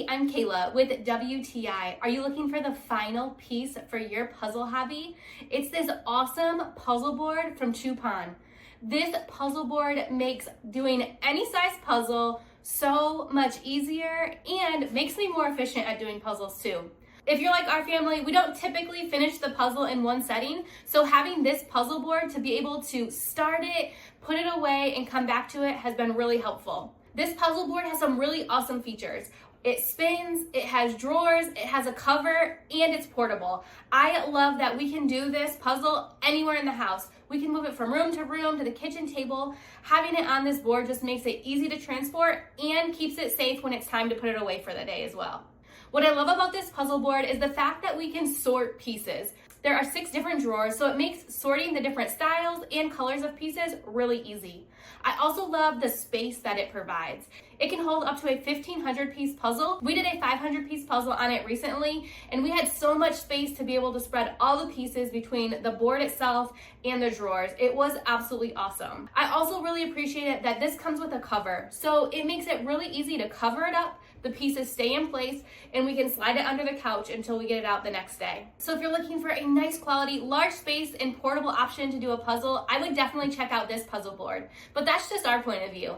Hey, I'm Kayla with WTI. Are you looking for the final piece for your puzzle hobby? It's this awesome puzzle board from QUNPON. This puzzle board makes doing any size puzzle so much easier and makes me more efficient at doing puzzles too. If you're like our family, we don't typically finish the puzzle in one setting, so having this puzzle board to be able to start it, put it away, and come back to it has been really helpful. This puzzle board has some really awesome features. It spins, it has drawers, it has a cover, and it's portable. I love that we can do this puzzle anywhere in the house. We can move it from room to the kitchen table. Having it on this board just makes it easy to transport and keeps it safe when it's time to put it away for the day as well. What I love about this puzzle board is the fact that we can sort pieces. There are 6 different drawers, so it makes sorting the different styles and colors of pieces really easy. I also love the space that it provides. It can hold up to a 1,500 piece puzzle. We did a 500 piece puzzle on it recently, and we had so much space to be able to spread all the pieces between the board itself and the drawers. It was absolutely awesome. I also really appreciate it that this comes with a cover, so it makes it really easy to cover it up. The pieces stay in place and we can slide it under the couch until we get it out the next day. So if you're looking for a nice quality, large space, and portable option to do a puzzle, I would definitely check out this puzzle board. But that's just our point of view.